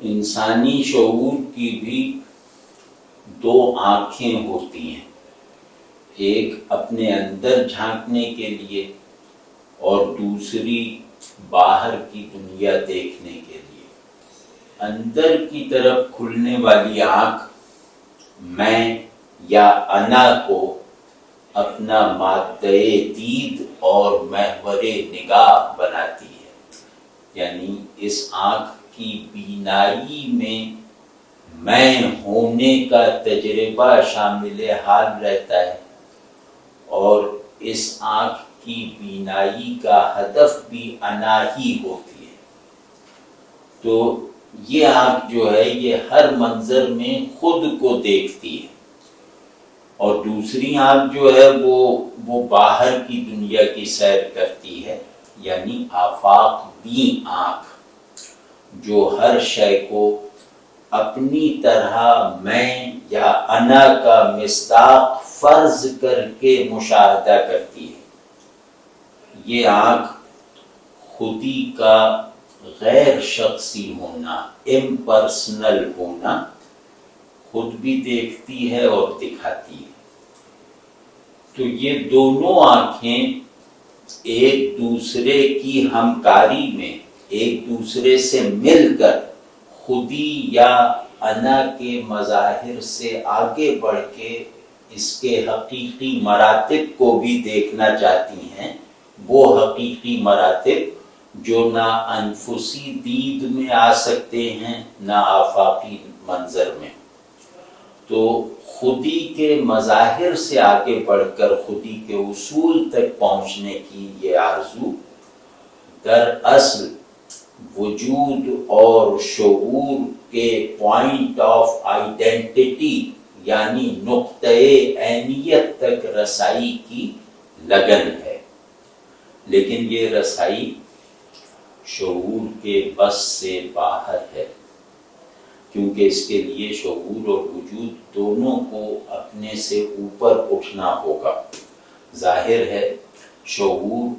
انسانی شعور کی بھی دو آنکھیں ہوتی ہیں، ایک اپنے اندر جھانکنے کے لیے اور دوسری باہر کی دنیا دیکھنے کے لیے۔ اندر کی طرف کھلنے والی آنکھ میں یا انا کو اپنا مادہ دید اور محور نگاہ بناتی ہے، یعنی اس آنکھ کی بینائی میں ہونے کا تجربہ شامل حال رہتا ہے، اور اس آنکھ کی بینائی کا ہدف بھی انا ہی ہوتی ہے۔ تو یہ آنکھ جو ہے یہ ہر منظر میں خود کو دیکھتی ہے، اور دوسری آنکھ جو ہے وہ باہر کی دنیا کی سیر کرتی ہے، یعنی آفاق بین آنکھ، جو ہر شے کو اپنی طرح میں یا انا کا مصداق فرض کر کے مشاہدہ کرتی ہے۔ یہ آنکھ خودی کا غیر شخصی ہونا، امپرسنل ہونا، خود بھی دیکھتی ہے اور دکھاتی ہے۔ تو یہ دونوں آنکھیں ایک دوسرے کی ہمکاری میں ایک دوسرے سے مل کر خودی یا انا کے مظاہر سے آگے بڑھ کے اس کے حقیقی مراتب کو بھی دیکھنا چاہتی ہیں، وہ حقیقی مراتب جو نہ انفسی دید میں آ سکتے ہیں نہ آفاقی منظر میں۔ تو خودی کے مظاہر سے آگے بڑھ کر خودی کے اصول تک پہنچنے کی یہ آرزو دراصل وجود اور شعور کے پوائنٹ آف آئیڈینٹی یعنی نقطۂ عینیت تک رسائی کی لگن ہے، لیکن یہ رسائی شعور کے بس سے باہر ہے، کیونکہ اس کے لیے شعور اور وجود دونوں کو اپنے سے اوپر اٹھنا ہوگا۔ ظاہر ہے شعور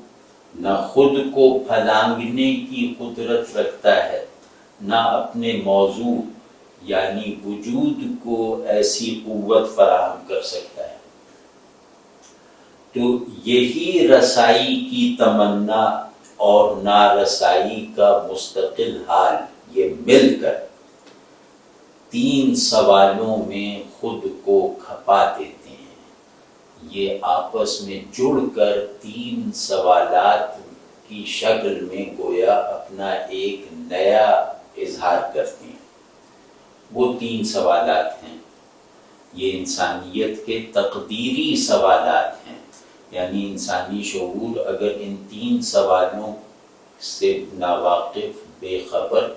نہ خود کو پھلانگنے کی قدرت رکھتا ہے، نہ اپنے موضوع یعنی وجود کو ایسی قوت فراہم کر سکتا ہے۔ تو یہی رسائی کی تمنا اور نارسائی کا مستقل حال یہ مل کر تین سوالوں میں خود کو کھپا دیتے ہیں، یہ آپس میں جڑ کر تین سوالات کی شکل میں گویا اپنا ایک نیا اظہار کرتے ہیں۔ وہ تین سوالات ہیں، یہ انسانیت کے تقدیری سوالات ہیں، یعنی انسانی شعور اگر ان تین سوالوں سے ناواقف، بے خبر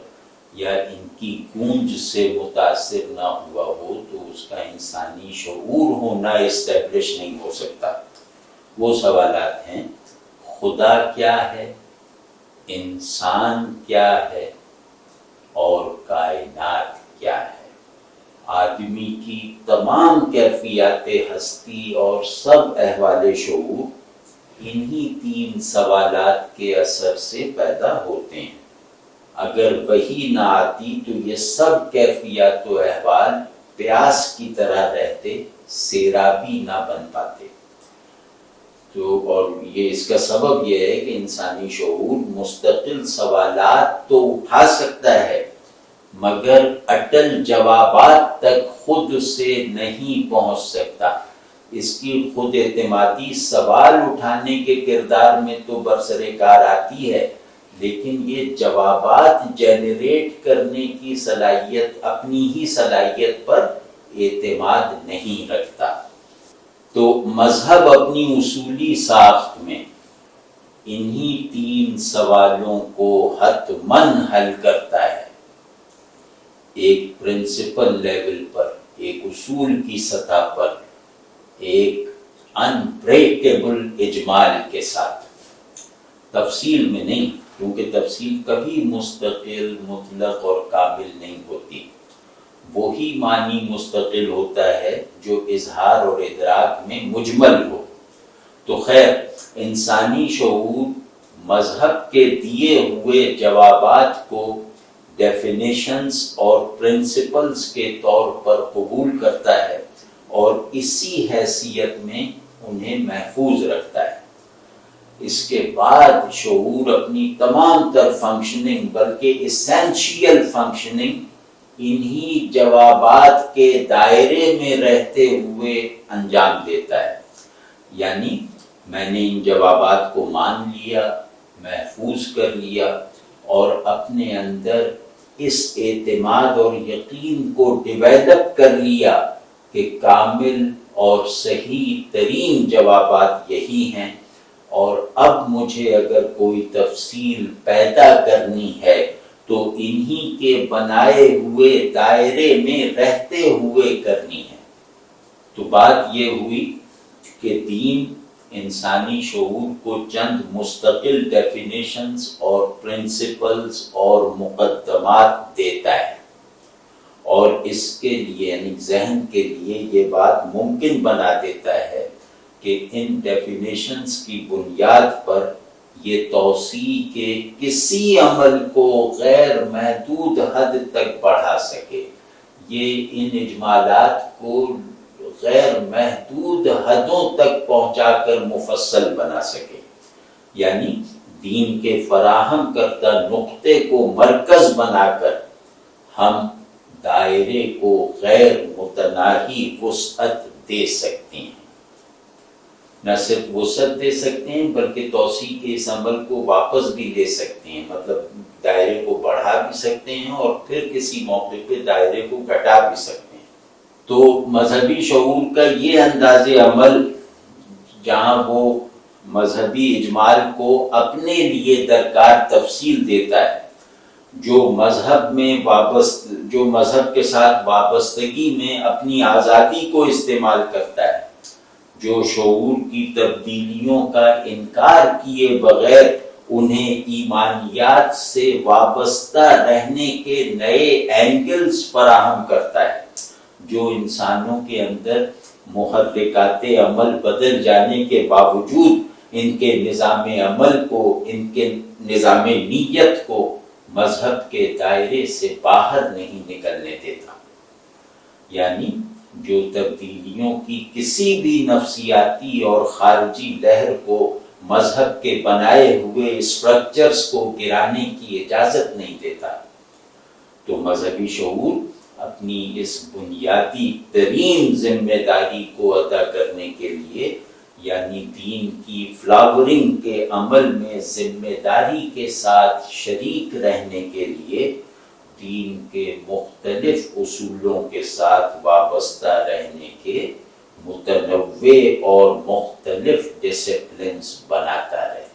یا ان کی گونج سے متاثر نہ ہوا ہو تو اس کا انسانی شعور ہونا اسٹیبلش نہیں ہو سکتا۔ وہ سوالات ہیں: خدا کیا ہے، انسان کیا ہے، اور کائنات کیا ہے۔ آدمی کی تمام کیفیات ہستی اور سب احوال شعور انہی تین سوالات کے اثر سے پیدا ہوتے ہیں۔ اگر وہی نہ آتی تو یہ سب کیفیات و احوال پیاس کی طرح رہتے، سیرابی نہ بن پاتے۔ تو اور یہ اس کا سبب یہ ہے کہ انسانی شعور مستقل سوالات تو اٹھا سکتا ہے مگر اٹل جوابات تک خود سے نہیں پہنچ سکتا۔ اس کی خود اعتمادی سوال اٹھانے کے کردار میں تو برسر کار آتی ہے، لیکن یہ جوابات جنریٹ کرنے کی صلاحیت، اپنی ہی صلاحیت پر اعتماد نہیں رکھتا۔ تو مذہب اپنی اصولی ساخت میں انہی تین سوالوں کو حتماً حل کرتا ہے، ایک پرنسپل لیول پر، ایک اصول کی سطح پر، ایک انبریکیبل اجمال کے ساتھ، تفصیل میں نہیں، کیونکہ تفصیل کبھی مستقل، مطلق اور کامل نہیں ہوتی۔ وہی معنی مستقل ہوتا ہے جو اظہار اور ادراک میں مجمل ہو۔ تو خیر، انسانی شعور مذہب کے دیے ہوئے جوابات کو ڈیفینیشنز اور پرنسپلز کے طور پر قبول کرتا ہے اور اسی حیثیت میں انہیں محفوظ رکھتا ہے۔ اس کے بعد شعور اپنی تمام تر فنکشننگ بلکہ اسینشیل فنکشننگ انہی جوابات کے دائرے میں رہتے ہوئے انجام دیتا ہے۔ یعنی میں نے ان جوابات کو مان لیا، محفوظ کر لیا اور اپنے اندر اس اعتماد اور یقین کو ڈیولپ کر لیا کہ کامل اور صحیح ترین جوابات یہی ہیں، اور اب مجھے اگر کوئی تفصیل پیدا کرنی ہے تو انہی کے بنائے ہوئے دائرے میں رہتے ہوئے کرنی ہے۔ تو بات یہ ہوئی کہ دین انسانی شعور کو چند مستقل ڈیفینیشنز اور پرنسپلز اور مقدمات دیتا ہے، اور اس کے لیے یعنی ذہن کے لیے یہ بات ممکن بنا دیتا ہے کہ ان ڈیفینیشنز کی بنیاد پر یہ توسیع کے کسی عمل کو غیر محدود حد تک بڑھا سکے، یہ ان اجمالات کو غیر محدود حدوں تک پہنچا کر مفصل بنا سکے۔ یعنی دین کے فراہم کردہ نقطے کو مرکز بنا کر ہم دائرے کو غیر متناہی وسعت دے سکتے ہیں۔ نہ صرف وسعت دے سکتے ہیں بلکہ توسیع کے اس عمل کو واپس بھی لے سکتے ہیں، مطلب دائرے کو بڑھا بھی سکتے ہیں اور پھر کسی موقع پہ دائرے کو گھٹا بھی سکتے ہیں۔ تو مذہبی شعور کا یہ انداز عمل جہاں وہ مذہبی اجمال کو اپنے لیے درکار تفصیل دیتا ہے، جو مذہب کے ساتھ وابستگی میں اپنی آزادی کو استعمال کرتا ہے، جو شعور کی تبدیلیوں کا انکار کیے بغیر انہیں ایمانیات سے وابستہ رہنے کے نئے اینگلز فراہم کرتا ہے، جو انسانوں کے اندر محرکات عمل بدل جانے کے باوجود ان کے نظام عمل کو، ان کے نظام نیت کو مذہب کے دائرے سے باہر نہیں نکلنے دیتا۔ یعنی جو تبدیلیوں کی کسی بھی نفسیاتی اور خارجی لہر کو مذہب کے بنائے ہوئے اسٹرکچرز کو گرانے کی اجازت نہیں دیتا۔ تو مذہبی شعور اپنی اس بنیادی ترین ذمہ داری کو ادا کرنے کے لیے، یعنی دین کی فلاورنگ کے عمل میں ذمہ داری کے ساتھ شریک رہنے کے لیے، دین کے مختلف اصولوں کے ساتھ وابستہ رہنے کے متنوع اور مختلف ڈسپلنز بناتا رہے۔